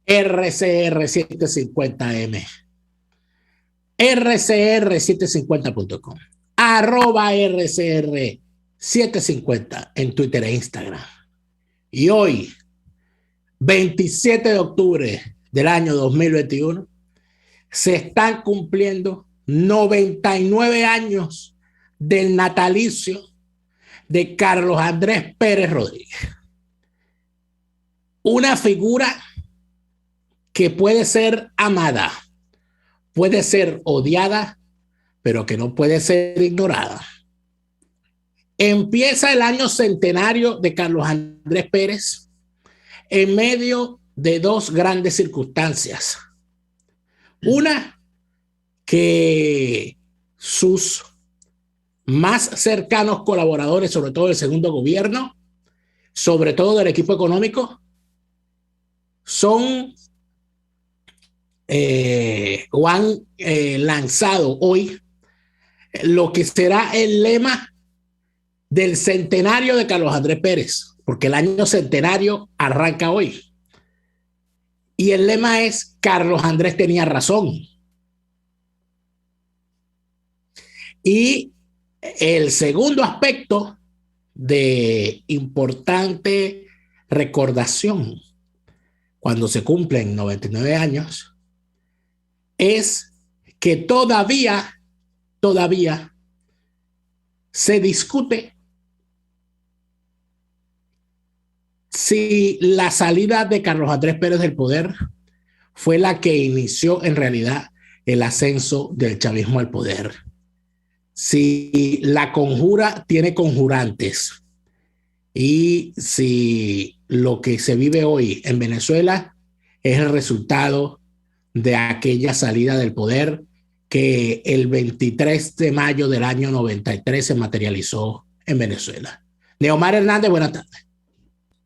RCR750M, rcr750.com, @RCR750 en Twitter e Instagram. Y hoy, 27 de octubre del año 2021, se están cumpliendo 99 años del natalicio de Carlos Andrés Pérez Rodríguez. Una figura que puede ser amada, puede ser odiada, pero que no puede ser ignorada. Empieza el año centenario de Carlos Andrés Pérez en medio de dos grandes circunstancias. Una, que sus más cercanos colaboradores, sobre todo del segundo gobierno, sobre todo del equipo económico, son o han lanzado hoy lo que será el lema del centenario de Carlos Andrés Pérez, porque el año centenario arranca hoy. Y el lema es: Carlos Andrés tenía razón. Y el segundo aspecto de importante recordación cuando se cumplen 99 años es que todavía se discute si la salida de Carlos Andrés Pérez del poder fue la que inició en realidad el ascenso del chavismo al poder. Si la conjura tiene conjurantes y si lo que se vive hoy en Venezuela es el resultado de aquella salida del poder que el 23 de mayo del año 93 se materializó en Venezuela. Neomar Hernández, buenas tardes.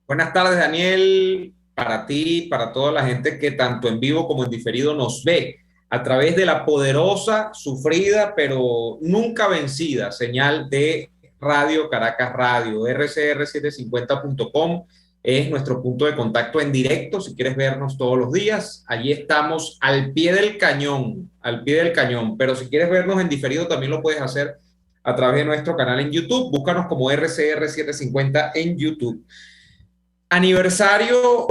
Buenas tardes, Daniel, para ti, para toda la gente que tanto en vivo como en diferido nos ve a través de la poderosa, sufrida, pero nunca vencida señal de Radio Caracas Radio. rcr750.com es nuestro punto de contacto en directo. Si quieres vernos todos los días, allí estamos al pie del cañón, pero si quieres vernos en diferido también lo puedes hacer a través de nuestro canal en YouTube. Búscanos como RCR750 en YouTube. Aniversario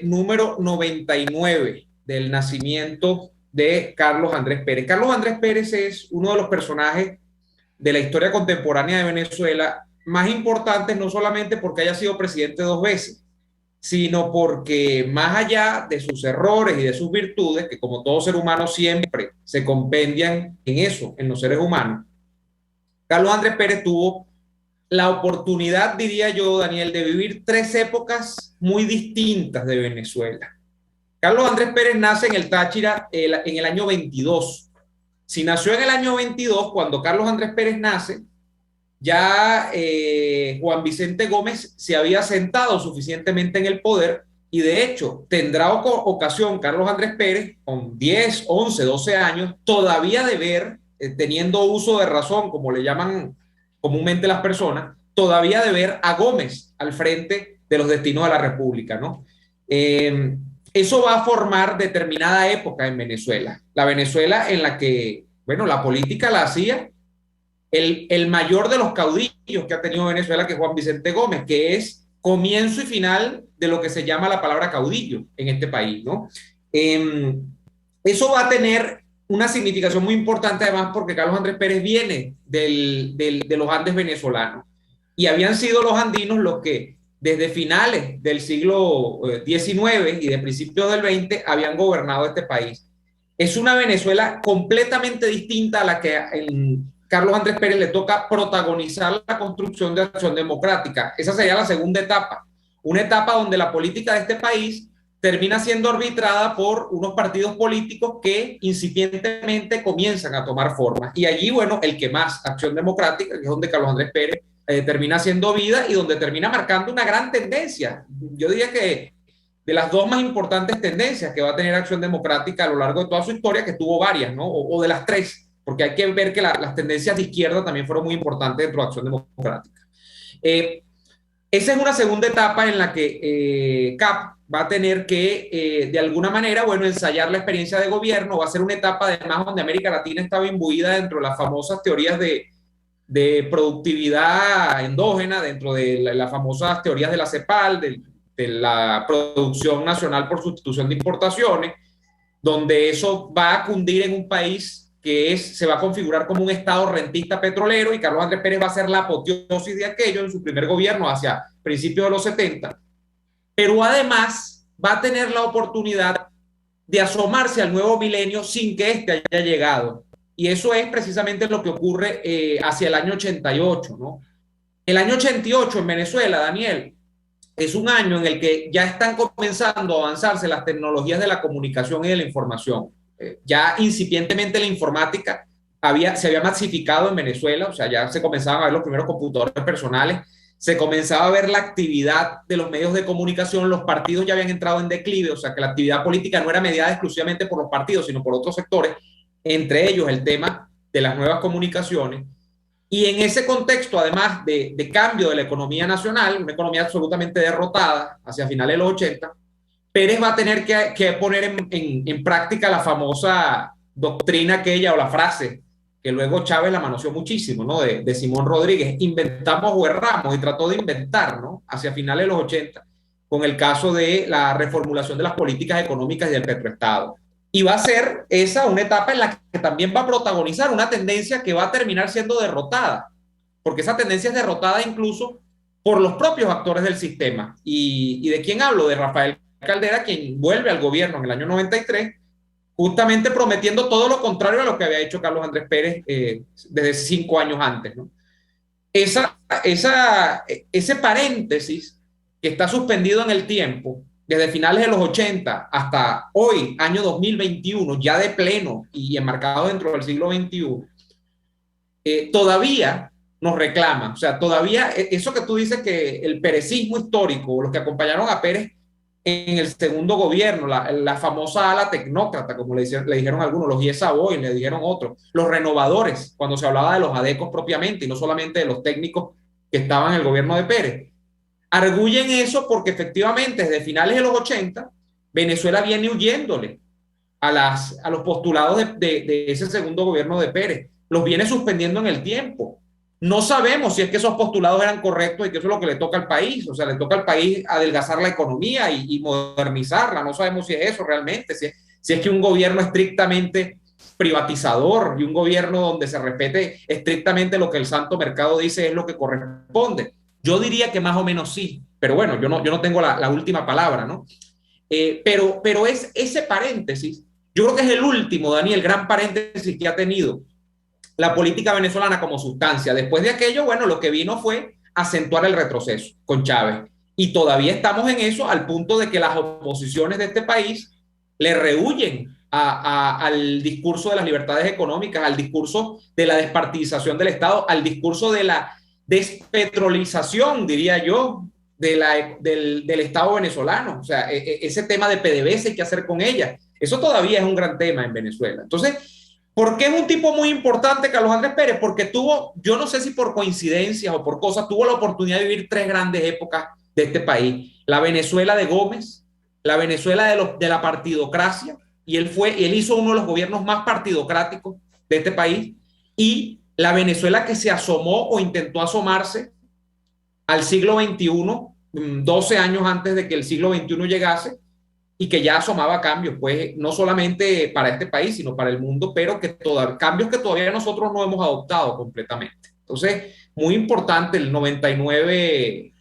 número 99 del nacimiento de Carlos Andrés Pérez. Carlos Andrés Pérez es uno de los personajes de la historia contemporánea de Venezuela más importantes, no solamente porque haya sido presidente dos veces, sino porque más allá de sus errores y de sus virtudes, que como todo ser humano siempre se compendian en eso, en los seres humanos, Carlos Andrés Pérez tuvo la oportunidad, diría yo, Daniel, de vivir tres épocas muy distintas de Venezuela. Carlos Andrés Pérez nace en el Táchira en el año 22. Si nació en el año 22, cuando Carlos Andrés Pérez nace, ya Juan Vicente Gómez se había sentado suficientemente en el poder y de hecho tendrá ocasión Carlos Andrés Pérez con 10, 11, 12 años todavía de ver, teniendo uso de razón, como le llaman comúnmente las personas, todavía de ver a Gómez al frente de los destinos de la República, ¿no? Eso va a formar determinada época en Venezuela. La Venezuela en la que, bueno, la política la hacía el mayor de los caudillos que ha tenido Venezuela, que es Juan Vicente Gómez, que es comienzo y final de lo que se llama la palabra caudillo en este país, ¿no? Eso va a tener una significación muy importante, además, porque Carlos Andrés Pérez viene de los Andes venezolanos y habían sido los andinos los que desde finales del siglo XIX y de principios del XX habían gobernado este país. Es una Venezuela completamente distinta a la que Carlos Andrés Pérez le toca protagonizar la construcción de Acción Democrática. Esa sería la segunda etapa, una etapa donde la política de este país termina siendo arbitrada por unos partidos políticos que incipientemente comienzan a tomar forma. Y allí, bueno, el que más, Acción Democrática, que es donde Carlos Andrés Pérez termina haciendo vida y donde termina marcando una gran tendencia. Yo diría que de las dos más importantes tendencias que va a tener Acción Democrática a lo largo de toda su historia, que tuvo varias, ¿no? O de las tres, porque hay que ver que las tendencias de izquierda también fueron muy importantes dentro de Acción Democrática. Esa es una segunda etapa en la que CAP va a tener que, de alguna manera, bueno, ensayar la experiencia de gobierno. Va a ser una etapa, además, donde América Latina estaba imbuida dentro de las famosas teorías de productividad endógena, dentro de las famosas teorías de la CEPAL, de la producción nacional por sustitución de importaciones, donde eso va a cundir en un país que se va a configurar como un estado rentista petrolero, y Carlos Andrés Pérez va a ser la apoteosis de aquello en su primer gobierno hacia principios de los 70, pero además va a tener la oportunidad de asomarse al nuevo milenio sin que éste haya llegado. Y eso es precisamente lo que ocurre hacia el año 88, ¿no? El año 88 en Venezuela, Daniel, es un año en el que ya están comenzando a avanzarse las tecnologías de la comunicación y de la información. Ya incipientemente la informática se había masificado en Venezuela, o sea, ya se comenzaban a ver los primeros computadores personales, se comenzaba a ver la actividad de los medios de comunicación, los partidos ya habían entrado en declive, o sea, que la actividad política no era mediada exclusivamente por los partidos, sino por otros sectores, entre ellos el tema de las nuevas comunicaciones. Y en ese contexto, además de cambio de la economía nacional, una economía absolutamente derrotada hacia finales de los 80, Pérez va a tener que poner en práctica la famosa doctrina aquella o la frase que luego Chávez la manoseó muchísimo, ¿no? De Simón Rodríguez: inventamos o erramos, y trató de inventar, ¿no? Hacia finales de los 80, con el caso de la reformulación de las políticas económicas y del petroestado. Y va a ser esa una etapa en la que también va a protagonizar una tendencia que va a terminar siendo derrotada, porque esa tendencia es derrotada incluso por los propios actores del sistema. ¿Y de quién hablo? De Rafael Caldera, quien vuelve al gobierno en el año 93, justamente prometiendo todo lo contrario a lo que había hecho Carlos Andrés Pérez desde 5 años antes, ¿no? Ese paréntesis que está suspendido en el tiempo, desde finales de los 80 hasta hoy, año 2021, ya de pleno y enmarcado dentro del siglo XXI, todavía nos reclama. O sea, todavía eso que tú dices, que el perecismo histórico, los que acompañaron a Pérez en el segundo gobierno, la famosa ala tecnócrata, como le dijeron algunos, los Yesa Boy, le dijeron otros, los renovadores, cuando se hablaba de los adecos propiamente, y no solamente de los técnicos que estaban en el gobierno de Pérez, arguyen eso porque efectivamente desde finales de los 80, Venezuela viene huyéndole a los postulados de ese segundo gobierno de Pérez, los viene suspendiendo en el tiempo. No sabemos si es que esos postulados eran correctos y que eso es lo que le toca al país. O sea, le toca al país adelgazar la economía y modernizarla. No sabemos si es eso realmente, si es que un gobierno estrictamente privatizador y un gobierno donde se respete estrictamente lo que el santo mercado dice es lo que corresponde. Yo diría que más o menos sí, pero bueno, yo no tengo la última palabra, ¿no? Pero es ese paréntesis, yo creo que es el último, Daniel, gran paréntesis que ha tenido la política venezolana como sustancia. Después de aquello, bueno, lo que vino fue acentuar el retroceso con Chávez. Y todavía estamos en eso, al punto de que las oposiciones de este país le rehuyen al discurso de las libertades económicas, al discurso de la despartidización del Estado, al discurso de la despetrolización, diría yo, del Estado venezolano. O sea, ese tema de PDVSA, hay que hacer con ella. Eso todavía es un gran tema en Venezuela. Entonces, ¿por qué es un tipo muy importante Carlos Andrés Pérez? Porque tuvo, yo no sé si por coincidencias o por cosas, tuvo la oportunidad de vivir 3 grandes épocas de este país. La Venezuela de Gómez, la Venezuela de la partidocracia, y él hizo uno de los gobiernos más partidocráticos de este país, y la Venezuela que se asomó o intentó asomarse al siglo XXI, 12 años antes de que el siglo XXI llegase, y que ya asomaba cambios, pues no solamente para este país, sino para el mundo, pero cambios que todavía nosotros no hemos adoptado completamente. Entonces, muy importante los 99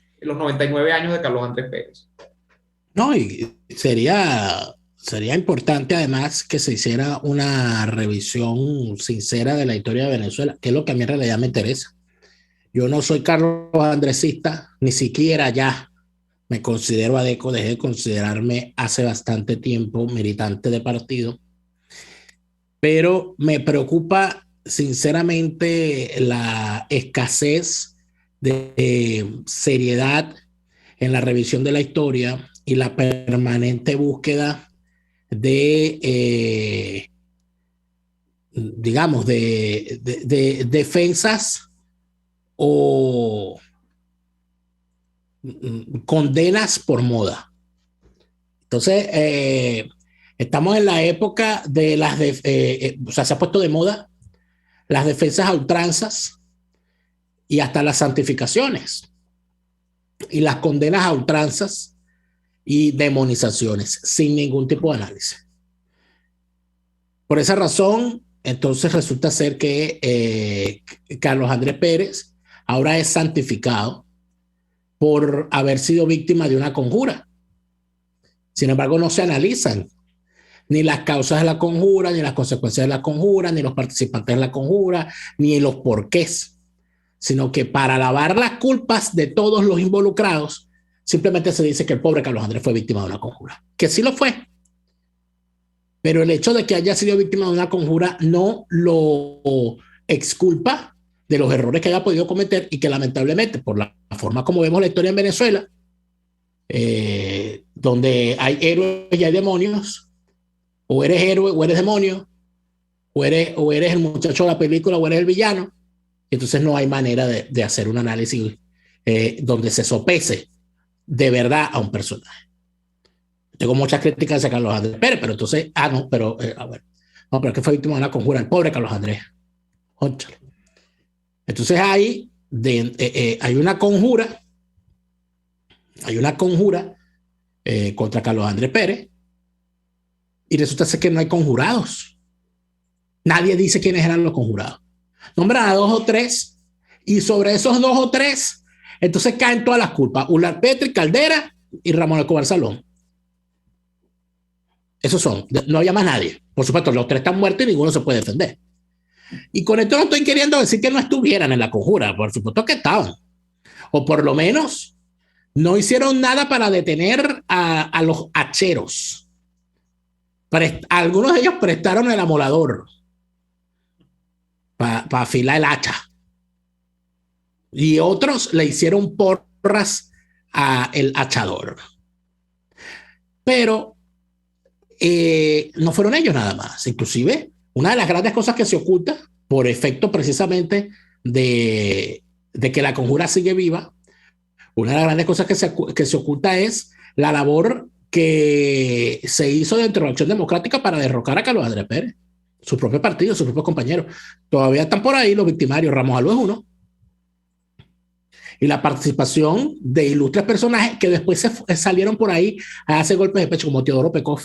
años de Carlos Andrés Pérez. No, y sería importante además que se hiciera una revisión sincera de la historia de Venezuela, que es lo que a mí en realidad me interesa. Yo no soy Carlos Andresista, ni siquiera ya me considero adeco, dejé de considerarme hace bastante tiempo militante de partido, pero me preocupa sinceramente la escasez de seriedad en la revisión de la historia y la permanente búsqueda de, digamos, de defensas o condenas por moda. Entonces, estamos en la época de o sea, se ha puesto de moda las defensas a ultranzas y hasta las santificaciones y las condenas a ultranzas y demonizaciones sin ningún tipo de análisis. Por esa razón, entonces resulta ser que Carlos Andrés Pérez ahora es santificado por haber sido víctima de una conjura. Sin embargo, no se analizan ni las causas de la conjura, ni las consecuencias de la conjura, ni los participantes de la conjura, ni los porqués, sino que para lavar las culpas de todos los involucrados, simplemente se dice que el pobre Carlos Andrés fue víctima de una conjura, que sí lo fue. Pero el hecho de que haya sido víctima de una conjura no lo exculpa de los errores que haya podido cometer y que lamentablemente, por la forma como vemos la historia en Venezuela, donde hay héroes y hay demonios, o eres héroe o eres demonio, o eres el muchacho de la película o eres el villano, y entonces no hay manera de hacer un análisis donde se sopese de verdad a un personaje. Tengo muchas críticas de Carlos Andrés Pérez, pero entonces, pero es que fue víctima de una conjura, el pobre Carlos Andrés. Óchale. Entonces hay una conjura contra Carlos Andrés Pérez y resulta ser que no hay conjurados. Nadie dice quiénes eran los conjurados. Nombran a 2 o 3 y sobre esos 2 o 3 entonces caen todas las culpas. Ular Petri, Caldera y Ramón Escobar Salón. Esos son, no había más nadie. Por supuesto, los 3 están muertos y ninguno se puede defender. Y con esto no estoy queriendo decir que no estuvieran en la conjura, por supuesto que estaban. O por lo menos no hicieron nada para detener a los hacheros. Algunos de ellos prestaron el amolador para afilar el hacha. Y otros le hicieron porras al hachador. Pero no fueron ellos nada más. Inclusive, una de las grandes cosas que se oculta, por efecto precisamente de que la conjura sigue viva, una de las grandes cosas que se oculta es la labor que se hizo dentro de la Acción Democrática para derrocar a Carlos Andrés Pérez, su propio partido, sus propios compañeros. Todavía están por ahí los victimarios. Ramos Albo es uno. Y la participación de ilustres personajes que después salieron por ahí a hacer golpes de pecho, como Teodoro Pekov,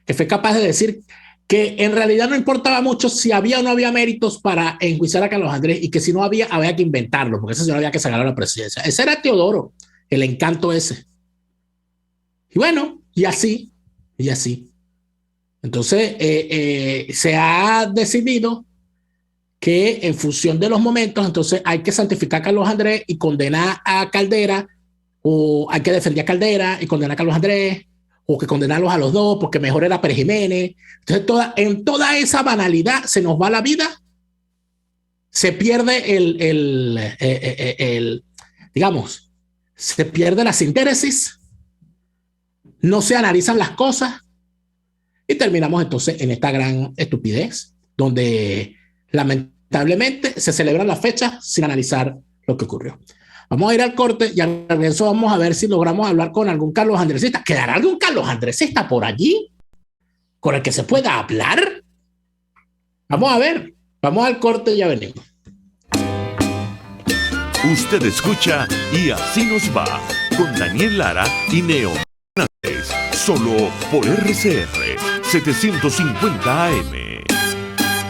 que fue capaz de decir que en realidad no importaba mucho si había o no había méritos para enjuiciar a Carlos Andrés y que si no había que inventarlo, porque ese señor había que sacar a la presidencia. Ese era Teodoro, el encanto ese. Y bueno, y así. Entonces, se ha decidido que en función de los momentos, entonces hay que santificar a Carlos Andrés y condenar a Caldera, o hay que defender a Caldera y condenar a Carlos Andrés, o que condenarlos a los dos porque mejor era Pérez Jiménez. Entonces, en toda esa banalidad se nos va la vida, se pierde digamos, se pierde la síntesis, no se analizan las cosas y terminamos entonces en esta gran estupidez donde lamentablemente se celebran las fechas sin analizar lo que ocurrió. Vamos a ir al corte y al regreso vamos a ver si logramos hablar con algún Carlos Andresista. ¿Quedará algún Carlos Andresista por allí con el que se pueda hablar? Vamos a ver. Vamos al corte y ya venimos. Usted escucha Y Así Nos Va con Daniel Lara y Neo Hernández, solo por RCR 750 AM.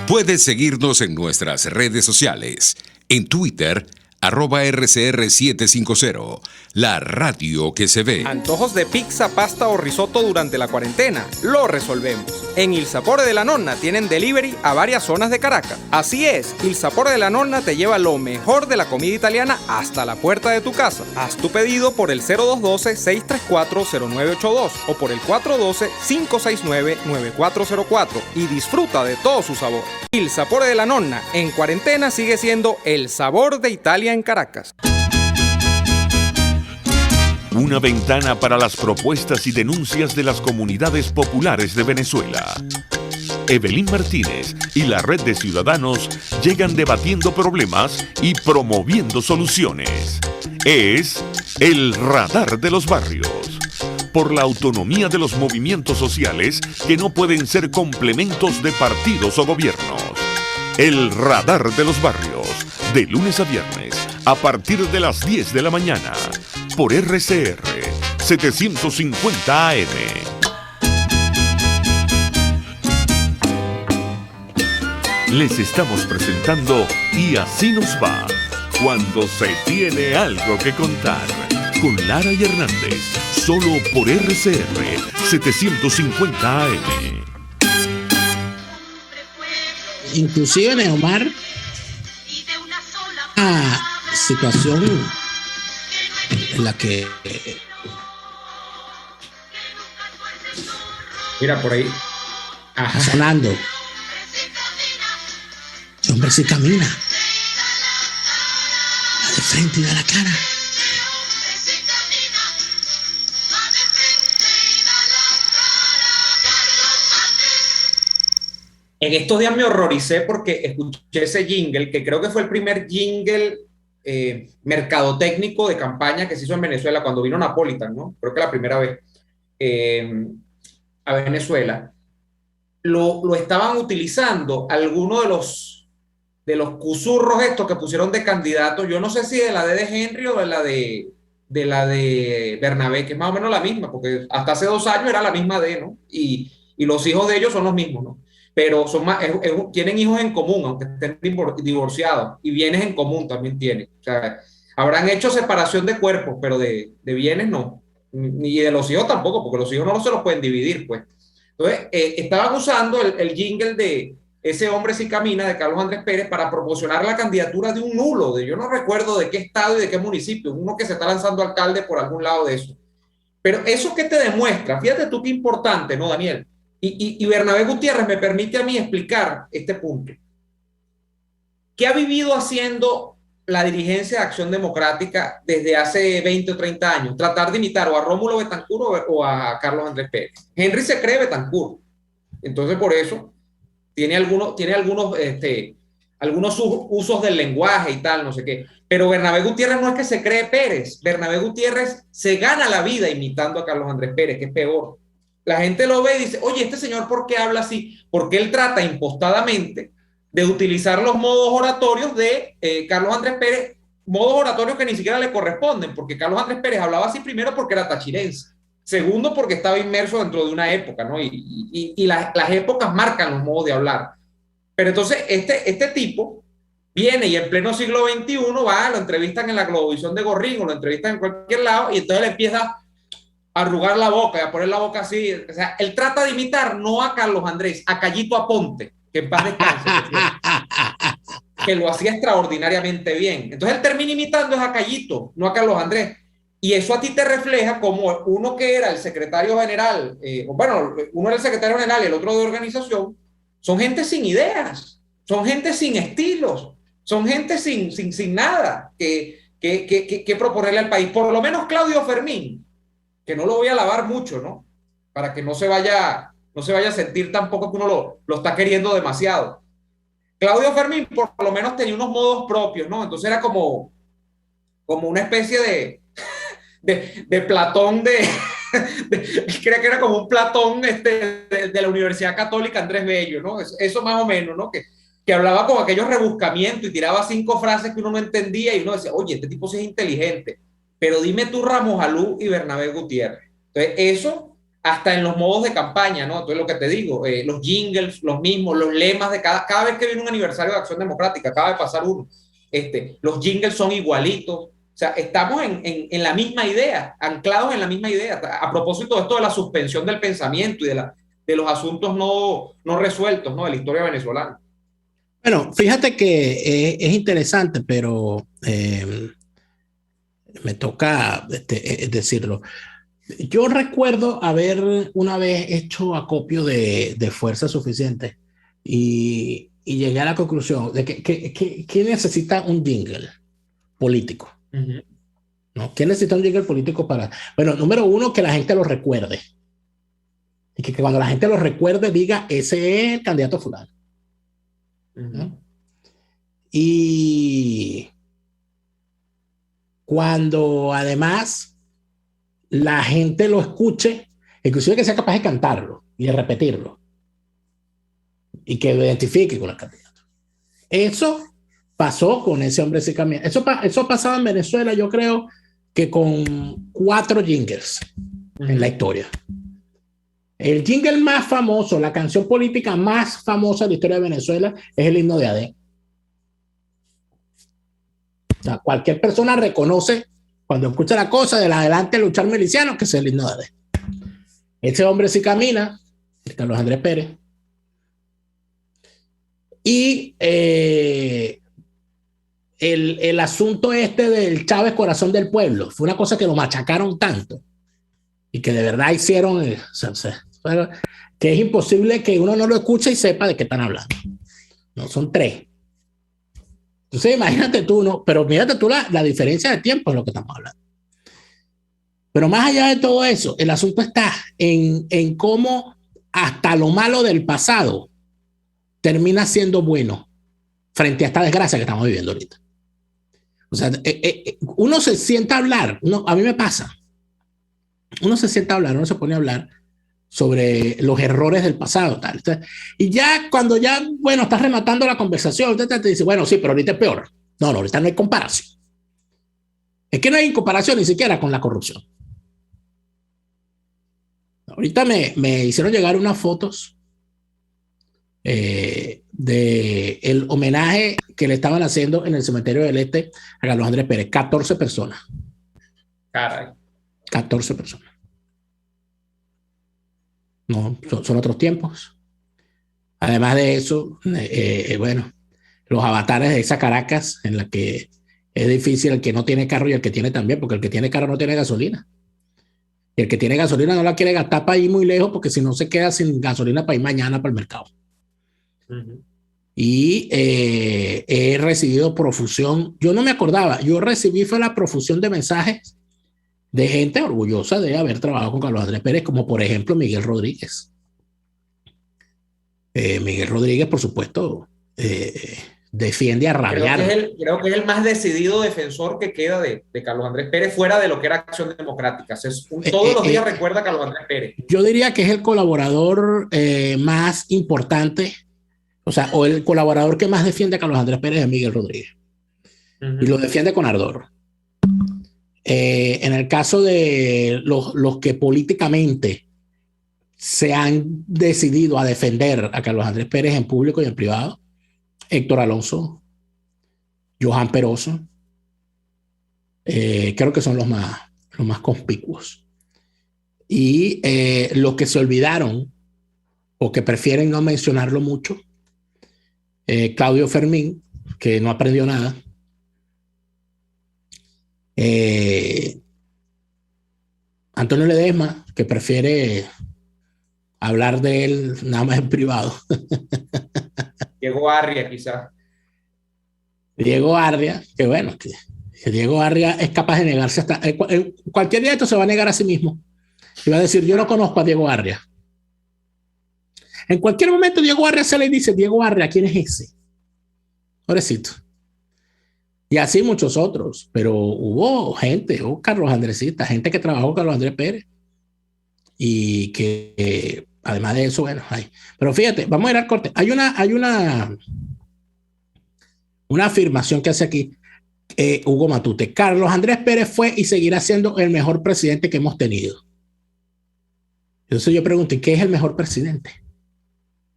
Puedes seguirnos en nuestras redes sociales. En Twitter, @RCR750, la radio que se ve. Antojos de pizza, pasta o risotto durante la cuarentena. Lo resolvemos. En Il Sapore de la Nonna tienen delivery a varias zonas de Caracas. Así es, Il Sapore de la Nonna te lleva lo mejor de la comida italiana hasta la puerta de tu casa. Haz tu pedido por el 0212-634-0982 o por el 412-569-9404 y disfruta de todo su sabor. Il Sapore de la Nonna en cuarentena sigue siendo el sabor de Italia en Caracas. Una ventana para las propuestas y denuncias de las comunidades populares de Venezuela. Evelyn Martínez y la Red de Ciudadanos llegan debatiendo problemas y promoviendo soluciones. Es El Radar de los Barrios. por la autonomía de los movimientos sociales que no pueden ser complementos de partidos o gobiernos. El Radar de los Barrios, de lunes a viernes, a partir de las 10 de la mañana, por RCR 750 AM. Les estamos presentando Y así nos va, cuando se tiene algo que contar, con Lara y Hernández, solo por RCR 750 AM. Inclusive, Neomar, una situación en la que Mira por ahí. está sonando. Ese hombre sí camina. Va de frente y da la cara. En estos días me horroricé porque escuché ese jingle, que creo que fue el primer jingle mercadotécnico de campaña que se hizo en Venezuela cuando vino Napolitan, ¿no? Creo que la primera vez a Venezuela. Lo estaban utilizando algunos de los cusurros estos que pusieron de candidatos. Yo no sé si de la de Henry o de la de Bernabé, que es más o menos la misma, porque hasta hace 2 años era la misma ¿no? Y los hijos de ellos son los mismos, ¿no? Pero son más, tienen hijos en común, aunque estén divorciados, y bienes en común también tienen. O sea, habrán hecho separación de cuerpos, pero de bienes no, ni de los hijos tampoco, porque los hijos no se los pueden dividir, pues. Entonces, estaban usando el jingle de Ese hombre sí camina, de Carlos Andrés Pérez, para promocionar la candidatura de un nulo, yo no recuerdo de qué estado y de qué municipio, uno que se está lanzando alcalde por algún lado de eso. Pero eso que te demuestra, fíjate tú qué importante, ¿no, Daniel? Y Bernabé Gutiérrez me permite a mí explicar este punto. ¿Qué ha vivido haciendo la dirigencia de Acción Democrática desde hace 20 o 30 años? Tratar de imitar o a Rómulo Betancourt o a Carlos Andrés Pérez. Henry se cree Betancourt. Entonces, por eso, tiene algunos usos del lenguaje y tal, no sé qué. Pero Bernabé Gutiérrez no es que se cree Pérez. Bernabé Gutiérrez se gana la vida imitando a Carlos Andrés Pérez, que es peor. La gente lo ve y dice, oye, este señor, ¿por qué habla así? Porque él trata impostadamente de utilizar los modos oratorios de Carlos Andrés Pérez, modos oratorios que ni siquiera le corresponden, porque Carlos Andrés Pérez hablaba así primero porque era tachirense, segundo porque estaba inmerso dentro de una época, ¿no? Y las épocas marcan los modos de hablar. Pero entonces este tipo viene y en pleno siglo XXI va, lo entrevistan en la Globovisión de Gorrín o lo entrevistan en cualquier lado y entonces le empieza a arrugar la boca y a poner la boca así. O sea, él trata de imitar no a Carlos Andrés, a Cayito Aponte, que en paz descanse, que lo hacía extraordinariamente bien. Entonces él termina imitando a Cayito, no a Carlos Andrés. Y eso a ti te refleja como uno que era el secretario general, uno era el secretario general y el otro de organización, son gente sin ideas, son gente sin estilos, son gente sin nada que proponerle al país. Por lo menos Claudio Fermín, que no lo voy a alabar mucho, ¿no? Para que no se vaya a sentir tampoco que uno lo está queriendo demasiado. Claudio Fermín por lo menos tenía unos modos propios, ¿no? Entonces era como una especie de Platón creo que era como un Platón de la Universidad Católica Andrés Bello, ¿no? Eso más o menos, ¿no? Que hablaba con aquellos rebuscamientos y tiraba 5 frases que uno no entendía y uno decía, oye, este tipo sí es inteligente, pero dime tú Ramos Alú y Bernabé Gutiérrez. Entonces eso hasta en los modos de campaña, ¿no? Entonces lo que te digo, los jingles, los mismos, los lemas de cada vez que viene un aniversario de Acción Democrática, acaba de pasar uno, los jingles son igualitos. O sea, estamos en la misma idea, anclados en la misma idea. A propósito de esto de la suspensión del pensamiento y de los asuntos no resueltos, ¿no? De la historia venezolana. Bueno, fíjate que es interesante, pero me toca decirlo. Yo recuerdo haber una vez hecho acopio de fuerza suficiente y llegué a la conclusión de que necesita un jingle político. Uh-huh. ¿No? ¿Quién necesita un jingle político para...? Bueno, número uno, que la gente lo recuerde. Y que cuando la gente lo recuerde diga, ese es el candidato fulano. Uh-huh. ¿No? Y cuando además la gente lo escuche, inclusive que sea capaz de cantarlo y de repetirlo y que lo identifique con el candidato. Eso pasó con ese hombre sí camina. Eso pasaba en Venezuela, yo creo que con 4 jingles en la historia. El jingle más famoso, la canción política más famosa de la historia de Venezuela es el himno de AD. O sea, cualquier persona reconoce cuando escucha la cosa del adelante luchar miliciano que es el himno de AD. Ese hombre sí camina, Carlos Andrés Pérez. Y el asunto este del Chávez Corazón del Pueblo fue una cosa que lo machacaron tanto y que de verdad hicieron que es imposible que uno no lo escuche y sepa de qué están hablando. No, son 3. Entonces imagínate tú, ¿no? Pero mírate tú la diferencia de tiempo es lo que estamos hablando. Pero más allá de todo eso, el asunto está en cómo hasta lo malo del pasado termina siendo bueno frente a esta desgracia que estamos viviendo ahorita. O sea, uno se sienta a hablar, a mí me pasa, uno se sienta a hablar, uno se pone a hablar sobre los errores del pasado, tal. Y ya cuando bueno, estás rematando la conversación, te dice, bueno, sí, pero ahorita es peor. No, ahorita no hay comparación. Es que no hay comparación ni siquiera con la corrupción. Ahorita me hicieron llegar unas fotos de el homenaje que le estaban haciendo en el cementerio del Este a Carlos Andrés Pérez. 14 personas. Caray. 14 personas. No, son otros tiempos. Además de eso, bueno, los avatares de esa Caracas en la que es difícil el que no tiene carro y el que tiene también, porque el que tiene carro no tiene gasolina. Y el que tiene gasolina no la quiere gastar para ir muy lejos, porque si no se queda sin gasolina para ir mañana para el mercado. Y he recibido profusión. Yo no me acordaba, yo recibí fue la profusión de mensajes de gente orgullosa de haber trabajado con Carlos Andrés Pérez, como por ejemplo Miguel Rodríguez. Miguel Rodríguez, por supuesto, defiende a rabiar. Creo que es el más decidido defensor que queda de Carlos Andrés Pérez fuera de lo que era Acción Democrática. Todos los días recuerda a Carlos Andrés Pérez. Yo diría que es el colaborador más importante, o sea, o el colaborador que más defiende a Carlos Andrés Pérez es Miguel Rodríguez. Y lo defiende con ardor. En el caso de los que políticamente se han decidido a defender a Carlos Andrés Pérez en público y en privado, Héctor Alonso, Johan Peroso, creo que son los más conspicuos. Y los que se olvidaron o que prefieren no mencionarlo mucho, Claudio Fermín, que no aprendió nada, Antonio Ledesma, que prefiere hablar de él nada más en privado. Diego Arria, quizás. Diego Arria, que bueno, que Diego Arria es capaz de negarse hasta... cualquier día esto se va a negar a sí mismo. Y va a decir, yo no conozco a Diego Arria. En cualquier momento Diego Arria se le dice, Diego Arria, ¿quién es ese? Pobrecito. Y así muchos otros, pero hubo Carlos Andresita, gente que trabajó con Carlos Andrés Pérez y que además de eso, bueno, hay. Pero fíjate, vamos a ir al corte. Hay una afirmación que hace aquí Hugo Matute. Carlos Andrés Pérez fue y seguirá siendo el mejor presidente que hemos tenido. Entonces yo pregunto, ¿y qué es el mejor presidente?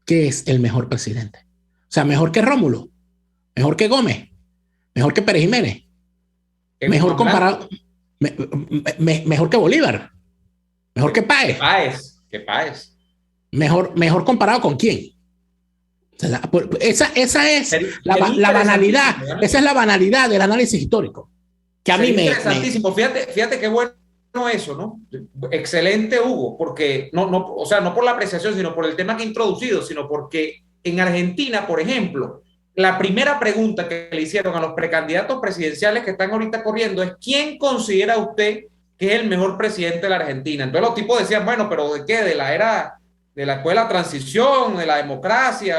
¿Qué es el mejor presidente? O sea, mejor que Rómulo, mejor que Gómez, mejor que Pérez Jiménez, mejor comparado, mejor que Bolívar, mejor que Páez. Páez. Mejor comparado con quién. Esa es la banalidad. Esa es la banalidad del análisis histórico. Que a mí interesantísimo. Fíjate qué bueno eso, ¿no? Excelente, Hugo, porque o sea, no por la apreciación, sino por el tema que he introducido, sino porque en Argentina, por ejemplo, la primera pregunta que le hicieron a los precandidatos presidenciales que están ahorita corriendo es ¿quién considera usted que es el mejor presidente de la Argentina? Entonces los tipos decían, bueno, pero ¿de qué? De la era, después de la transición, de la democracia,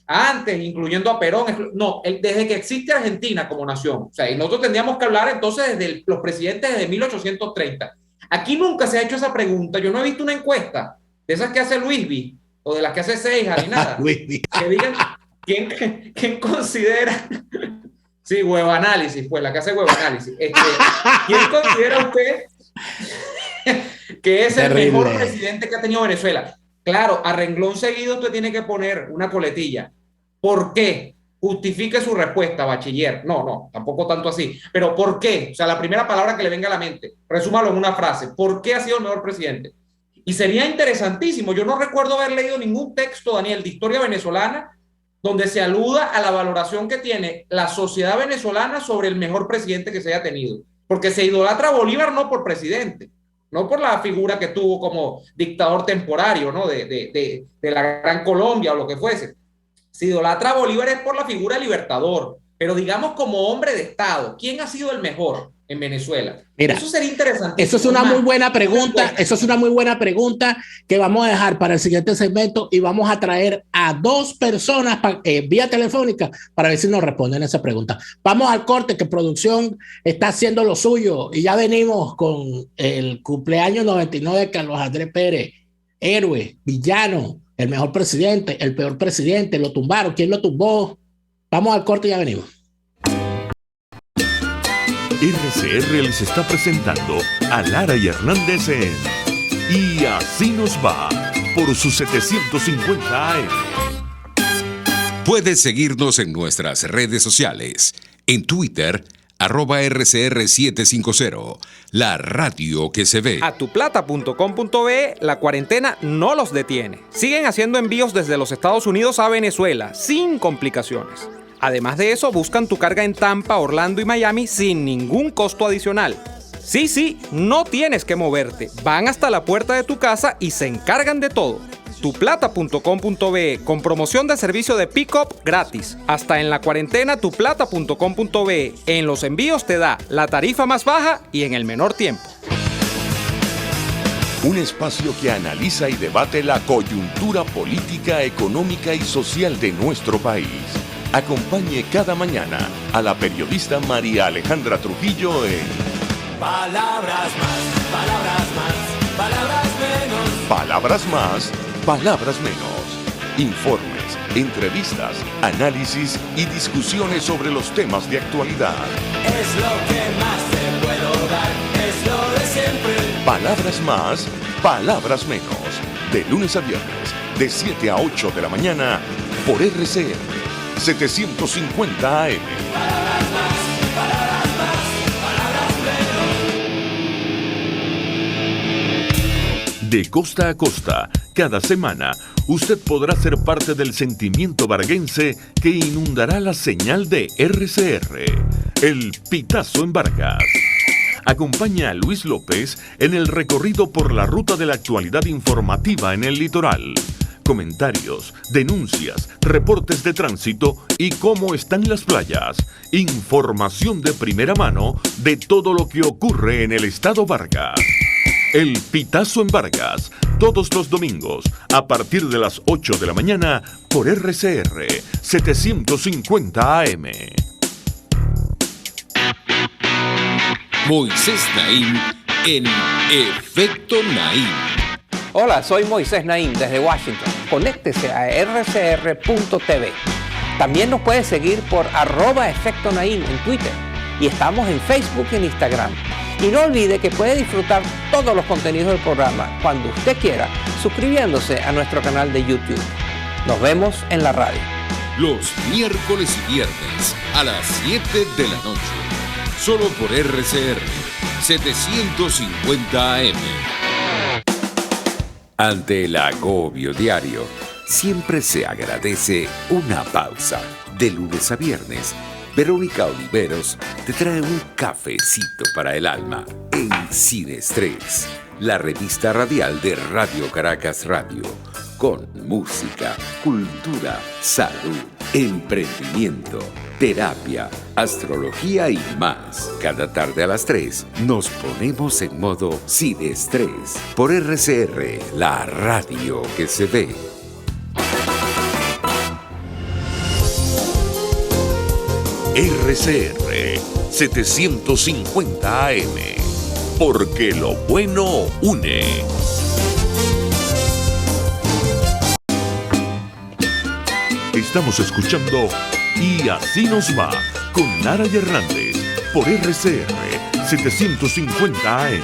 antes, incluyendo a Perón. No, desde que existe Argentina como nación. O sea, y nosotros tendríamos que hablar entonces desde los presidentes desde 1830. Aquí nunca se ha hecho esa pregunta. Yo no he visto una encuesta de esas que hace Luisby o de las que hace Seija ni nada. Que digan quién considera. Sí, huevanálisis, pues la que hace huevanálisis. ¿Quién considera usted que es el mejor presidente que ha tenido Venezuela? Claro, a renglón seguido usted tiene que poner una coletilla. ¿Por qué? Justifique su respuesta, bachiller. No, tampoco tanto así. Pero ¿por qué? O sea, la primera palabra que le venga a la mente. Resúmalo en una frase. ¿Por qué ha sido el mejor presidente? Y sería interesantísimo. Yo no recuerdo haber leído ningún texto, Daniel, de historia venezolana donde se aluda a la valoración que tiene la sociedad venezolana sobre el mejor presidente que se haya tenido. Porque se idolatra a Bolívar no por presidente, no por la figura que tuvo como dictador temporario, ¿no? de la Gran Colombia o lo que fuese. Se idolatra a Bolívar es por la figura libertador, pero digamos como hombre de Estado, ¿quién ha sido el mejor en Venezuela? Mira, eso sería interesante. Eso es una muy buena pregunta. Eso es una muy buena pregunta que vamos a dejar para el siguiente segmento y vamos a traer a 2 personas vía telefónica para ver si nos responden esa pregunta. Vamos al corte, que producción está haciendo lo suyo y ya venimos con el cumpleaños 99 de Carlos Andrés Pérez, héroe, villano, el mejor presidente, el peor presidente, lo tumbaron, ¿quién lo tumbó? Vamos al corte y ya venimos. RCR les está presentando a Lara y Hernández en Y Así Nos Va por sus 750 AM. Puedes seguirnos en nuestras redes sociales. En Twitter, @RCR750, la radio que se ve. Atuplata.com.be, la cuarentena no los detiene. Siguen haciendo envíos desde los Estados Unidos a Venezuela, sin complicaciones. Además de eso, buscan tu carga en Tampa, Orlando y Miami sin ningún costo adicional. Sí, no tienes que moverte. Van hasta la puerta de tu casa y se encargan de todo. Tuplata.com.be, con promoción de servicio de pick-up gratis. Hasta en la cuarentena, tuplata.com.be. En los envíos te da la tarifa más baja y en el menor tiempo. Un espacio que analiza y debate la coyuntura política, económica y social de nuestro país. Acompañe cada mañana a la periodista María Alejandra Trujillo en Palabras más, palabras más, palabras menos. Palabras más, palabras menos. Informes, entrevistas, análisis y discusiones sobre los temas de actualidad. Es lo que más te puedo dar, es lo de siempre. Palabras más, palabras menos. De lunes a viernes, de 7 a 8 de la mañana, por RCR 750 AM. Palabras más, palabras más, palabras menos. De costa a costa, cada semana, usted podrá ser parte del sentimiento varguense que inundará la señal de RCR, el Pitazo en Vargas. Acompaña a Luis López en el recorrido por la ruta de la actualidad informativa en el litoral. Comentarios, denuncias, reportes de tránsito y cómo están las playas. Información de primera mano de todo lo que ocurre en el estado Vargas. El Pitazo en Vargas, todos los domingos, a partir de las 8 de la mañana, por RCR 750 AM. Moisés Naim en Efecto Naim. Hola, soy Moisés Naim desde Washington. Conéctese a rcr.tv. También nos puede seguir por @Efecto Naim en Twitter. Y estamos en Facebook y en Instagram. Y no olvide que puede disfrutar todos los contenidos del programa cuando usted quiera, suscribiéndose a nuestro canal de YouTube. Nos vemos en la radio. Los miércoles y viernes a las 7 de la noche. Solo por RCR 750 AM. Ante el agobio diario, siempre se agradece una pausa. De lunes a viernes, Verónica Oliveros te trae un cafecito para el alma en Sin Estrés, la revista radial de Radio Caracas Radio, con música, cultura, salud, emprendimiento, terapia, astrología y más. Cada tarde a las 3 nos ponemos en modo Sin Estrés por RCR, la radio que se ve. RCR 750 AM. porque lo bueno une. Estamos escuchando Y Así Nos Va con Nara y Hernández por RCR 750 AM.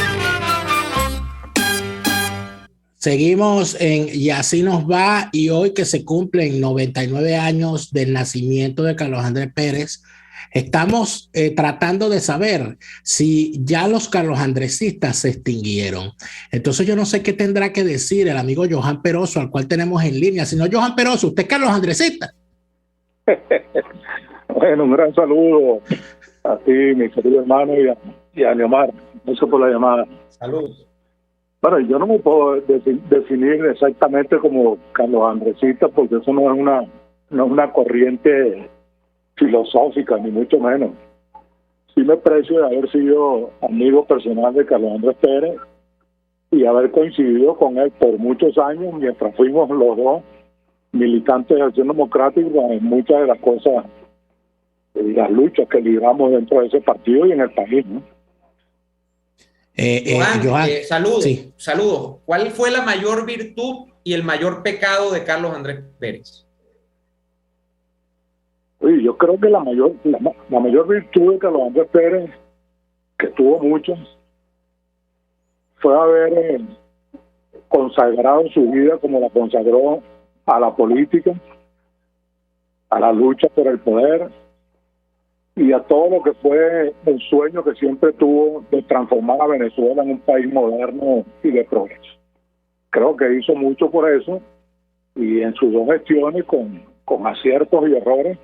Seguimos en Y Así Nos Va, y hoy que se cumplen 99 años del nacimiento de Carlos Andrés Pérez, estamos tratando de saber si ya los Carlos Andresistas se extinguieron. Entonces yo no sé qué tendrá que decir el amigo Johan Peroso, al cual tenemos en línea. Señor Johan Peroso, ¿usted es Carlos Andresista? Bueno, un gran saludo a ti, mi querido hermano, y a Neomar. Gracias por la llamada. Saludos. Bueno, yo no me puedo definir exactamente como Carlos Andresista, porque eso no es una corriente filosófica, ni mucho menos. Sí me aprecio de haber sido amigo personal de Carlos Andrés Pérez y haber coincidido con él por muchos años, mientras fuimos los dos militantes de Acción Democrática en muchas de las cosas y las luchas que libramos dentro de ese partido y en el país, ¿no? Johan, saludos, sí. saludos. ¿Cuál fue la mayor virtud y el mayor pecado de Carlos Andrés Pérez? Oye, yo creo que la mayor virtud de Carlos Andrés Pérez, que tuvo muchas, fue haber consagrado su vida como la consagró a la política, a la lucha por el poder y a todo lo que fue el sueño que siempre tuvo de transformar a Venezuela en un país moderno y de progreso. Creo que hizo mucho por eso, y en sus dos gestiones, con aciertos y errores,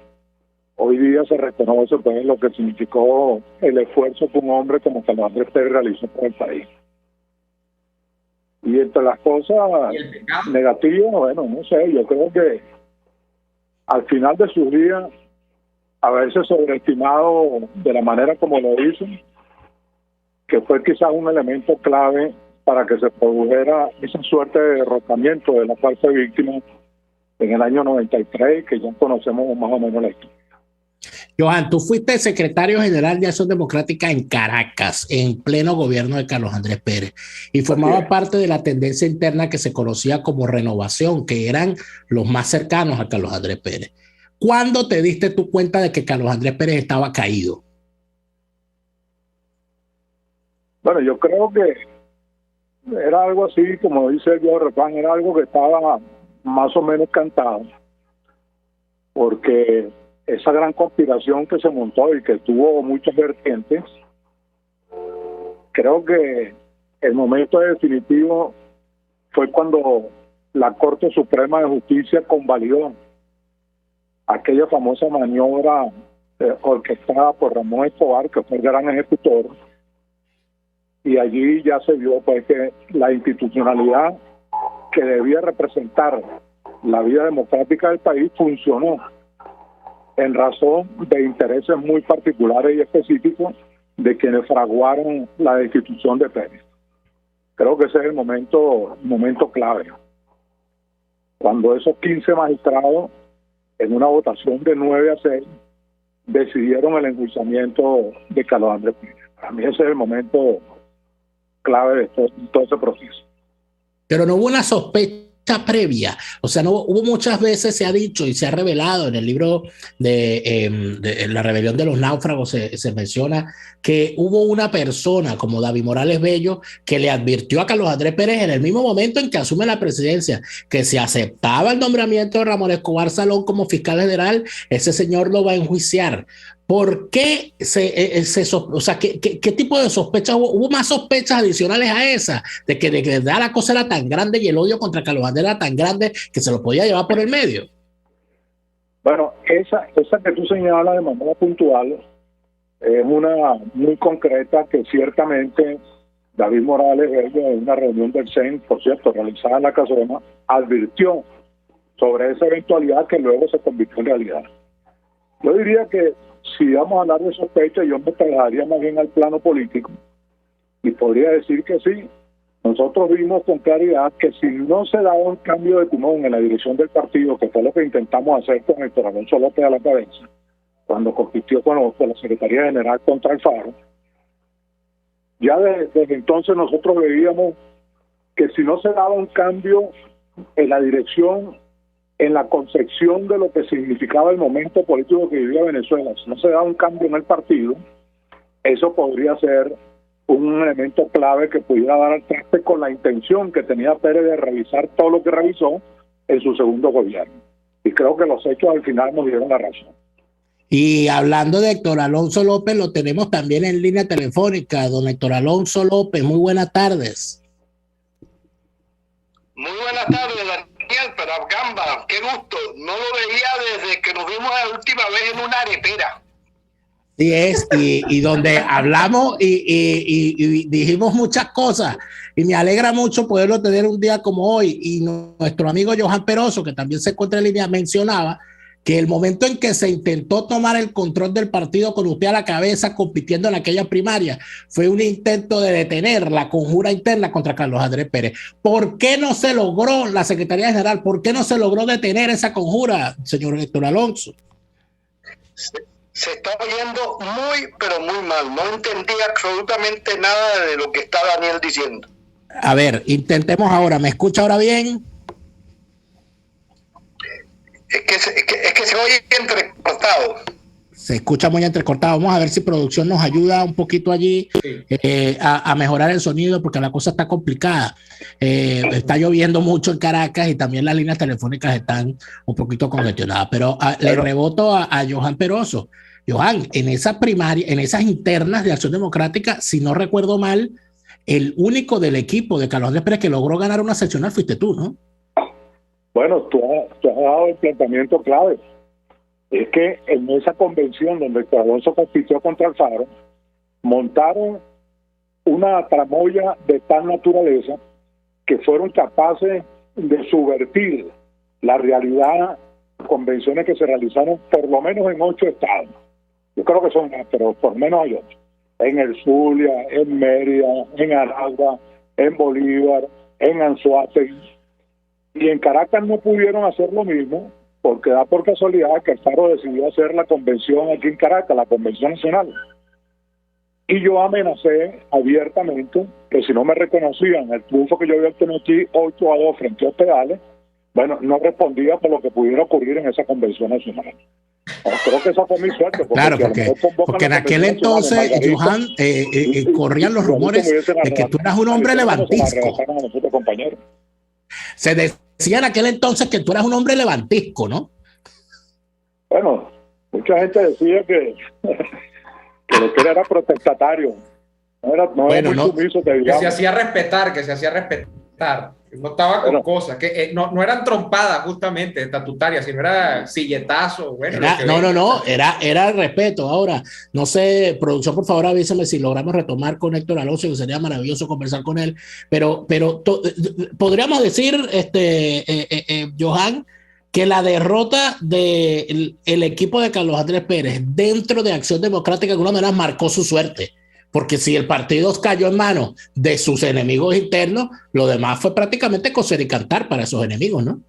hoy día se reconoce pues lo que significó el esfuerzo que un hombre como Carlos Andrés Pérez realizó por el país. Y entre las cosas negativas, bueno, no sé, yo creo que al final de sus días, haberse sobreestimado de la manera como lo hizo, que fue quizás un elemento clave para que se produjera esa suerte de derrocamiento de la cual fue víctima en el año 93, que ya conocemos más o menos la historia. Johan, tú fuiste secretario general de Acción Democrática en Caracas, en pleno gobierno de Carlos Andrés Pérez, y formaba parte de la tendencia interna que se conocía como Renovación, que eran los más cercanos a Carlos Andrés Pérez. ¿Cuándo te diste tu cuenta de que Carlos Andrés Pérez estaba caído? Bueno, yo creo que era algo así, como dice el viejo refrán, era algo que estaba más o menos cantado, porque esa gran conspiración que se montó y que tuvo muchas vertientes, creo que el momento definitivo fue cuando la Corte Suprema de Justicia convalidó aquella famosa maniobra orquestada por Ramón Escobar, que fue el gran ejecutor, y allí ya se vio pues que la institucionalidad que debía representar la vida democrática del país funcionó en razón de intereses muy particulares y específicos de quienes fraguaron la destitución de Pérez. Creo que ese es el momento clave, cuando esos 15 magistrados, en una votación de 9-6, decidieron el enjuiciamiento de Carlos Andrés Pérez. Para mí ese es el momento clave de todo ese proceso. Pero no hubo una sospecha previa, o sea, no hubo, muchas veces se ha dicho y se ha revelado en el libro de La Rebelión de los Náufragos, se menciona que hubo una persona como David Morales Bello que le advirtió a Carlos Andrés Pérez en el mismo momento en que asume la presidencia que si aceptaba el nombramiento de Ramón Escobar Salón como fiscal general, ese señor lo va a enjuiciar. ¿Por qué o sea, qué tipo de sospechas hubo? ¿Hubo más sospechas adicionales a esa? De que la cosa era tan grande y el odio contra Carlos Andrés era tan grande que se lo podía llevar por el medio. Bueno, esa que tú señalas de manera puntual es una muy concreta que ciertamente David Morales Bello, en una reunión del CEN, por cierto, realizada en la Casona, advirtió sobre esa eventualidad que luego se convirtió en realidad. Yo diría que si vamos a hablar de sospecha, yo me trasladaría más bien al plano político y podría decir que sí. Nosotros vimos con claridad que si no se daba un cambio de timón en la dirección del partido, que fue lo que intentamos hacer con Héctor Alonso López a la cabeza, cuando compitió con la Secretaría General contra Alfaro, Ya desde entonces nosotros veíamos que si no se daba un cambio en la dirección, en la concepción de lo que significaba el momento político que vivía Venezuela, si no se daba un cambio en el partido, eso podría ser un elemento clave que pudiera dar al traste con la intención que tenía Pérez de revisar todo lo que revisó en su segundo gobierno. Y creo que los hechos al final nos dieron la razón. Y hablando de Héctor Alonso López, lo tenemos también en línea telefónica. Don Héctor Alonso López, muy buenas tardes. Muy buenas tardes, Daniel, pero Gamba, qué gusto. No lo veía desde que nos vimos la última vez en una arepera. Sí es, y donde hablamos y dijimos muchas cosas, y me alegra mucho poderlo tener un día como hoy. Y nuestro amigo Johan Peroso, que también se encuentra en línea, mencionaba que el momento en que se intentó tomar el control del partido con usted a la cabeza compitiendo en aquella primaria fue un intento de detener la conjura interna contra Carlos Andrés Pérez. ¿Por qué no se logró la Secretaría General? ¿Por qué no se logró detener esa conjura, señor Héctor Alonso? Se está oyendo muy, pero muy mal. No entendí absolutamente nada de lo que está Daniel diciendo. A ver, intentemos ahora. ¿Me escucha ahora bien? Es que se oye entrecortado. Se escucha muy entrecortado. Vamos a ver si producción nos ayuda un poquito allí a mejorar el sonido, porque la cosa está complicada. Está lloviendo mucho en Caracas y también las líneas telefónicas están un poquito congestionadas. Pero le reboto a Johan Peroso. Johan, en esa primaria, en esas internas de Acción Democrática, si no recuerdo mal, el único del equipo de Carlos Andrés Pérez que logró ganar una seccional fuiste tú, ¿no? Bueno, tú has dado el planteamiento clave. Es que en esa convención donde Héctor Alonso compitió contra Alfaro, montaron una tramoya de tal naturaleza que fueron capaces de subvertir la realidad de convenciones que se realizaron por lo menos en 8 estados. Yo creo que son más, pero por lo menos hay 8. En el Zulia, en Mérida, en Aragua, en Bolívar, en Anzoátegui. Y en Caracas no pudieron hacer lo mismo, porque da por casualidad que Alfaro decidió hacer la convención aquí en Caracas, la convención nacional. Y yo amenacé abiertamente que si no me reconocían el triunfo que yo había obtenido aquí, 8-2 frente a Hospedales, bueno, no respondía por lo que pudiera ocurrir en esa convención nacional. Creo que esa fue mi suerte. Claro, porque en aquel entonces, Johan, corrían los rumores de que tú eras un hombre levantisco. Se decía en aquel entonces que tú eras un hombre levantisco, ¿no? Bueno, mucha gente decía que lo que era protestatario. No era muy sumiso, que se hacía respetar, No estaba con cosas, que no eran trompadas justamente estatutarias, sino era silletazo. Bueno, era respeto. Ahora, no sé, producción, por favor, avísame si logramos retomar con Héctor Alonso, que sería maravilloso conversar con él. Pero podríamos decir, Johan, que la derrota del equipo de Carlos Andrés Pérez dentro de Acción Democrática de alguna manera marcó su suerte. Porque si el partido cayó en manos de sus enemigos internos, lo demás fue prácticamente coser y cantar para esos enemigos, ¿no?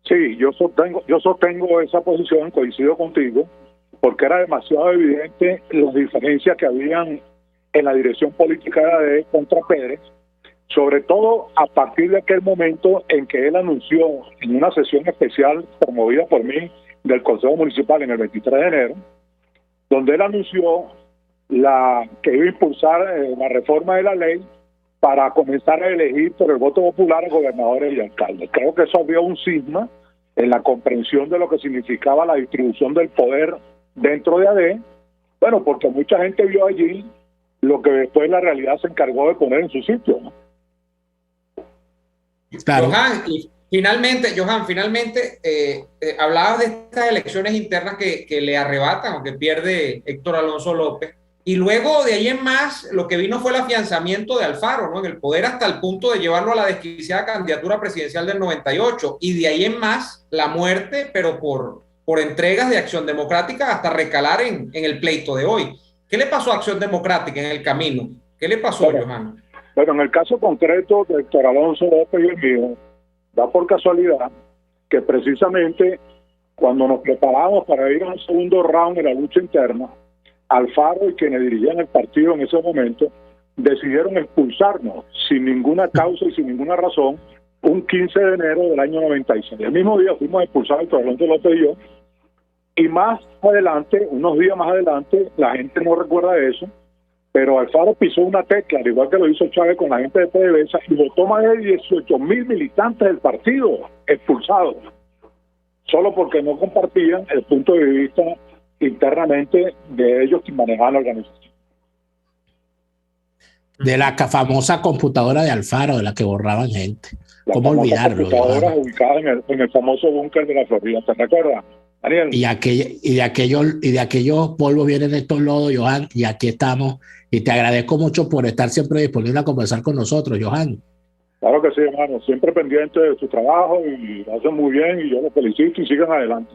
Sí, yo sostengo esa posición, coincido contigo, porque era demasiado evidente las diferencias que habían en la dirección política de contra Pérez, sobre todo a partir de aquel momento en que él anunció en una sesión especial promovida por mí del Consejo Municipal en el 23 de enero, donde él anunció que iba a impulsar la reforma de la ley para comenzar a elegir por el voto popular a gobernadores y alcaldes. Creo que eso abrió un cisma en la comprensión de lo que significaba la distribución del poder dentro de AD, bueno, porque mucha gente vio allí lo que después la realidad se encargó de poner en su sitio, ¿no? Claro. Johan, finalmente, hablabas de estas elecciones internas que le arrebatan o que pierde Héctor Alonso López. Y luego de ahí en más, lo que vino fue el afianzamiento de Alfaro, ¿no? En el poder hasta el punto de llevarlo a la desquiciada candidatura presidencial del 98. Y de ahí en más, la muerte, pero por entregas de Acción Democrática hasta recalar en el pleito de hoy. ¿Qué le pasó a Acción Democrática en el camino? ¿Qué le pasó, Johan? Bueno, en el caso concreto de Héctor Alonso López y el mío, da por casualidad que precisamente cuando nos preparábamos para ir a un segundo round de la lucha interna, Alfaro y quienes dirigían el partido en ese momento decidieron expulsarnos sin ninguna causa y sin ninguna razón un 15 de enero del año 96. El mismo día fuimos expulsados, el presidente López y yo, y más adelante, unos días más adelante, la gente no recuerda eso, pero Alfaro pisó una tecla, al igual que lo hizo Chávez con la gente de PDVSA, y votó más de 18.000 militantes del partido expulsados, solo porque no compartían el punto de vista internamente de ellos que manejaban la organización. De la famosa computadora de Alfaro, de la que borraban gente. ¿Cómo olvidarlo? Computadoras ubicadas en el famoso búnker de la Florida, ¿te recuerdas, Daniel? Y de aquellos polvos vienen estos lodos, Johan, y aquí estamos. Y te agradezco mucho por estar siempre disponible a conversar con nosotros, Johan. Claro que sí, hermano. Siempre pendiente de su trabajo y lo hacen muy bien y yo los felicito y sigan adelante.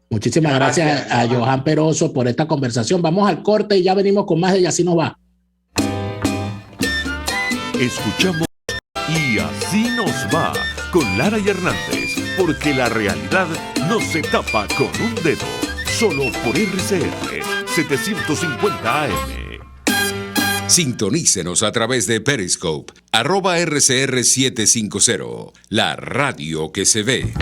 Muchísimas gracias a Johan Peroso por esta conversación. Vamos al corte y ya venimos con más de Y Así Nos Va. Escuchamos Y Así Nos Va con Lara y Hernández, porque la realidad no se tapa con un dedo. Solo por RCR 750 AM. Sintonícenos a través de Periscope, @RCR750, la radio que se ve.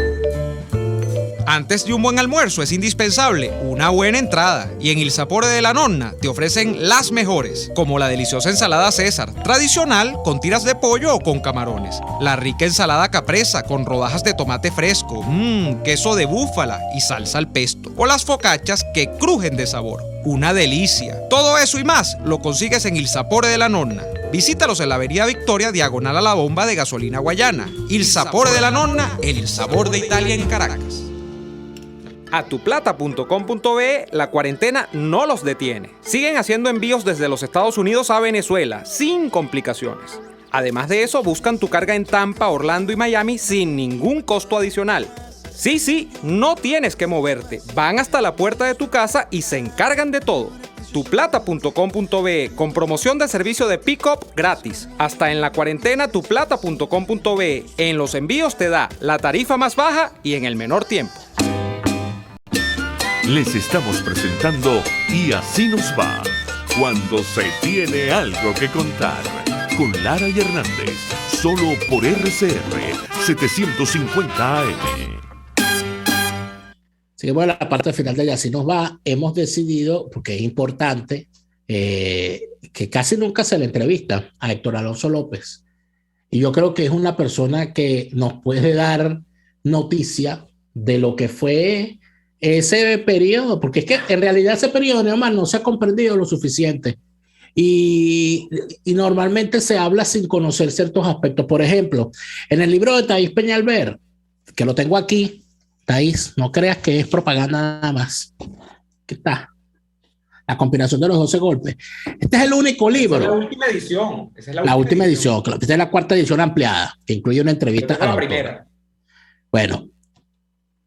Antes de un buen almuerzo es indispensable una buena entrada, y en Il Sapore de la Nonna te ofrecen las mejores, como la deliciosa ensalada César, tradicional con tiras de pollo o con camarones, la rica ensalada capresa con rodajas de tomate fresco, queso de búfala y salsa al pesto, o las focaccias que crujen de sabor. Una delicia. Todo eso y más lo consigues en Il Sapore de la Nonna. Visítalos en la Avenida Victoria, diagonal a la bomba de gasolina Guayana. Il Sapore de la Nonna, el sabor de Italia en Caracas. Atuplata.com.be, la cuarentena no los detiene. Siguen haciendo envíos desde los Estados Unidos a Venezuela, sin complicaciones. Además de eso, buscan tu carga en Tampa, Orlando y Miami sin ningún costo adicional. Sí, no tienes que moverte. Van hasta la puerta de tu casa y se encargan de todo. Tuplata.com.be, con promoción de servicio de pick-up gratis. Hasta en la cuarentena, tuplata.com.be. En los envíos te da la tarifa más baja y en el menor tiempo. Les estamos presentando Y Así Nos Va, cuando se tiene algo que contar, con Lara y Hernández, solo por RCR 750 AM. Seguimos a la parte final de Y Así Nos Va. Hemos decidido, porque es importante, que casi nunca se le entrevista a Héctor Alonso López. Y yo creo que es una persona que nos puede dar noticia de lo que fue ese periodo, porque es que en realidad ese periodo no se ha comprendido lo suficiente. Y normalmente se habla sin conocer ciertos aspectos. Por ejemplo, en el libro de Thais Peñalver, que lo tengo aquí, Thais, no creas que es propaganda nada más. ¿Qué está? La combinación de los 12 golpes. Este es el único libro. Esa es la última edición. Esa es la última edición. Claro. Esta es la cuarta edición ampliada, que incluye una entrevista a la primera. Bueno,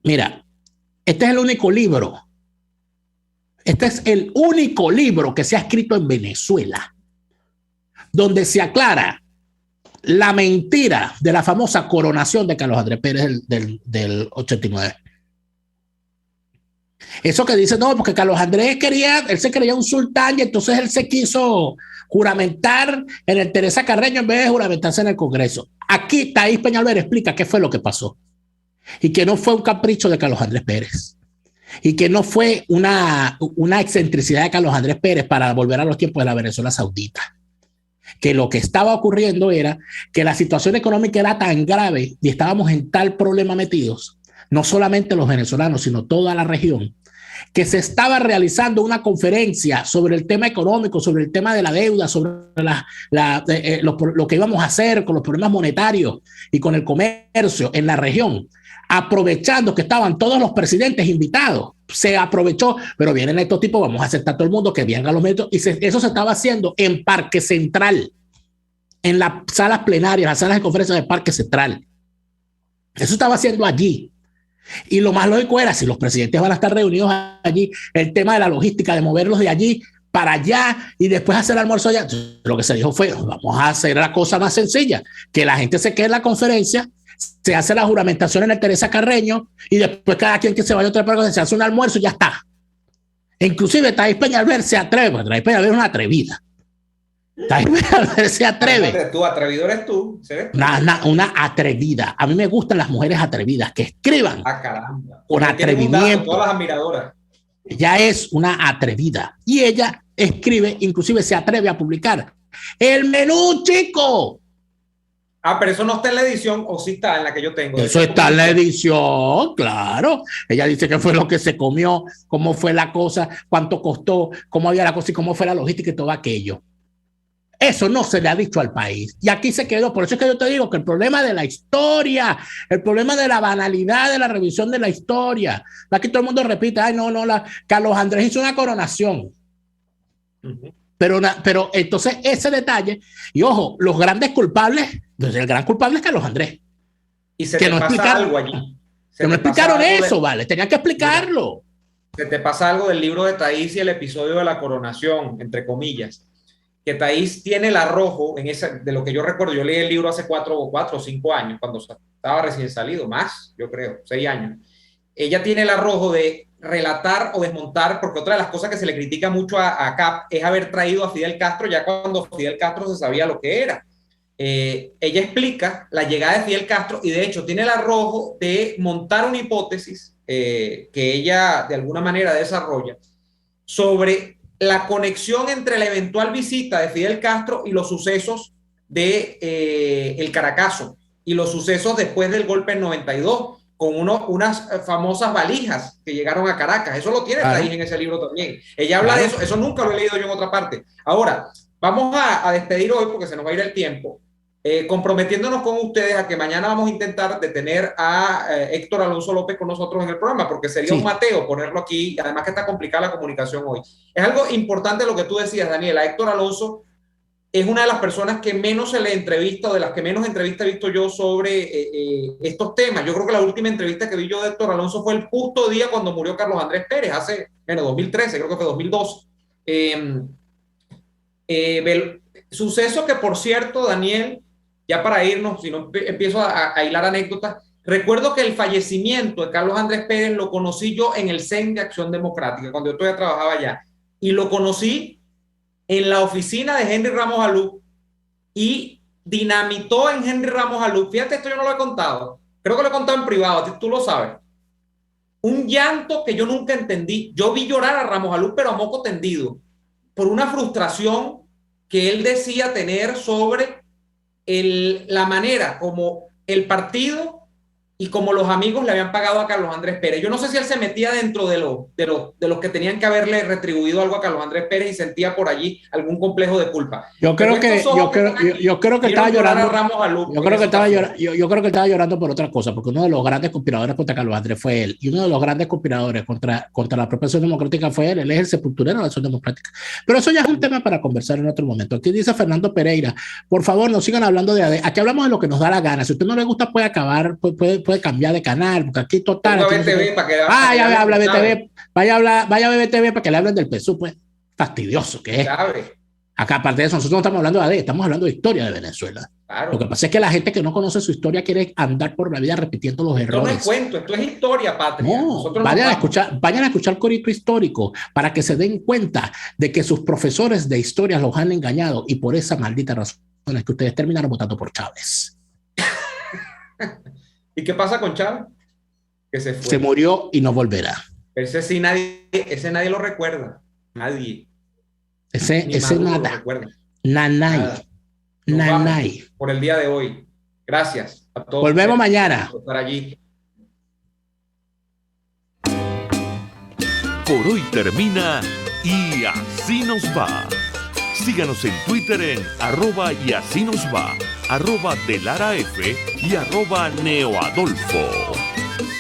mira, este es el único libro. Este es el único libro que se ha escrito en Venezuela, donde se aclara la mentira de la famosa coronación de Carlos Andrés Pérez del 89. Eso que dice, no, porque Carlos Andrés él se creía un sultán y entonces él se quiso juramentar en el Teresa Carreño en vez de juramentarse en el Congreso. Aquí Thais Peñalver explica qué fue lo que pasó y que no fue un capricho de Carlos Andrés Pérez y que no fue una excentricidad de Carlos Andrés Pérez para volver a los tiempos de la Venezuela Saudita. Que lo que estaba ocurriendo era que la situación económica era tan grave y estábamos en tal problema metidos, no solamente los venezolanos, sino toda la región, que se estaba realizando una conferencia sobre el tema económico, sobre el tema de la deuda, sobre lo que íbamos a hacer con los problemas monetarios y con el comercio en la región, aprovechando que estaban todos los presidentes invitados. Se aprovechó, pero vienen estos tipos, vamos a aceptar a todo el mundo que vengan los medios, y eso se estaba haciendo en Parque Central, en las salas plenarias, las salas de conferencias de Parque Central. Eso estaba haciendo allí. Y lo más lógico era, si los presidentes van a estar reunidos allí, el tema de la logística, de moverlos de allí para allá y después hacer el almuerzo allá. Lo que se dijo fue, vamos a hacer la cosa más sencilla, que la gente se quede en la conferencia, se hace la juramentación en el Teresa Carreño y después cada quien que se vaya a otra parte se hace un almuerzo y ya está. E inclusive Thais Peñalver se atreve, Thais Peñalver es una atrevida. Se atreve. Tú, atrevido eres tú. Una atrevida. A mí me gustan las mujeres atrevidas que escriban caramba. con atrevimiento. Todas las admiradoras. Ella es una atrevida y ella escribe, inclusive se atreve a publicar el menú, chico. Pero eso no está en la edición, o sí está en la que yo tengo. Eso está en la edición, claro. Ella dice qué fue lo que se comió, cómo fue la cosa, cuánto costó, cómo había la cosa y cómo fue la logística y todo aquello. Eso no se le ha dicho al país. Y aquí se quedó. Por eso es que yo te digo que el problema de la historia, el problema de la banalidad de la revisión de la historia. Aquí todo el mundo repite, Carlos Andrés hizo una coronación. Uh-huh. Pero entonces ese detalle, y ojo, los grandes culpables, el gran culpable es Carlos Andrés. Y se te pasa algo allí. Que no explicaron eso, vale, tenían que explicarlo. Se te pasa algo del libro de Thaís y el episodio de la coronación, entre comillas. Que Thaís tiene el arrojo, de lo que yo recuerdo, yo leí el libro hace 4 o 5 años, cuando estaba recién salido, más, yo creo, 6 años. Ella tiene el arrojo de relatar o desmontar, porque otra de las cosas que se le critica mucho a Cap es haber traído a Fidel Castro ya cuando Fidel Castro se sabía lo que era. Ella explica la llegada de Fidel Castro y de hecho tiene el arrojo de montar una hipótesis que ella de alguna manera desarrolla sobre la conexión entre la eventual visita de Fidel Castro y los sucesos de el Caracazo y los sucesos después del golpe en 92, con unas famosas valijas que llegaron a Caracas. Eso lo tiene ahí en ese libro también. Ella habla de eso nunca lo he leído yo en otra parte. Ahora, vamos a despedir hoy porque se nos va a ir el tiempo, comprometiéndonos con ustedes a que mañana vamos a intentar detener a Héctor Alonso López con nosotros en el programa, porque sería un mateo ponerlo aquí, además que está complicada la comunicación hoy. Es algo importante lo que tú decías, Daniela. Héctor Alonso es una de las personas que menos se le entrevista, o de las que menos entrevistas he visto yo sobre estos temas. Yo creo que la última entrevista que vi yo de Héctor Alonso fue el justo día cuando murió Carlos Andrés Pérez, hace, 2013, creo que fue 2012. Suceso que, por cierto, Daniel, ya para irnos, si no empiezo a hilar anécdotas, recuerdo que el fallecimiento de Carlos Andrés Pérez lo conocí yo en el CEN de Acción Democrática, cuando yo todavía trabajaba allá, y lo conocí en la oficina de Henry Ramos Alú, y dinamitó en Henry Ramos Alú. Fíjate, esto yo no lo he contado, creo que lo he contado en privado, tú lo sabes. Un llanto que yo nunca entendí. Yo vi llorar a Ramos Alú, pero a moco tendido, por una frustración que él decía tener sobre la manera como el partido y como los amigos le habían pagado a Carlos Andrés Pérez. Yo no sé si él se metía dentro de los que tenían que haberle retribuido algo a Carlos Andrés Pérez y sentía por allí algún complejo de culpa. Yo creo que estaba llorando. Yo creo que estaba llorando por otra cosa, porque uno de los grandes conspiradores contra Carlos Andrés fue él, y uno de los grandes conspiradores contra la propia Acción Democrática fue él. Él es el sepulturero de la Acción Democrática. Pero eso ya es un tema para conversar en otro momento. Aquí dice Fernando Pereira, por favor, no sigan hablando de AD. Aquí hablamos de lo que nos da la gana. Si a usted no le gusta, puede acabar, puede cambiar de canal, porque aquí total. Vaya a ver BTV para que le hablen del PSUV, pues. Fastidioso que es. Acá, aparte de eso, nosotros no estamos hablando de AD, estamos hablando de historia de Venezuela. Claro. Lo que pasa es que la gente que no conoce su historia quiere andar por la vida repitiendo los errores. Esto no es cuento, esto es historia, patria. No, vayan a escuchar Corito Histórico para que se den cuenta de que sus profesores de historia los han engañado, y por esa maldita razón es que ustedes terminaron votando por Chávez. ¿Y qué pasa con Chávez? Que se fue. Se murió y no volverá. Ese nadie lo recuerda. Nadie. Ese nada. Nanay. Por el día de hoy. Gracias a todos. Volvemos mañana. Por estar allí. Por hoy termina Y Así Nos Va. Síganos en Twitter en @YASÍNOSVA, @DeLaraF y @NeoAdolfo.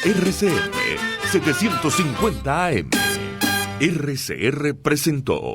RCR 750 AM. RCR presentó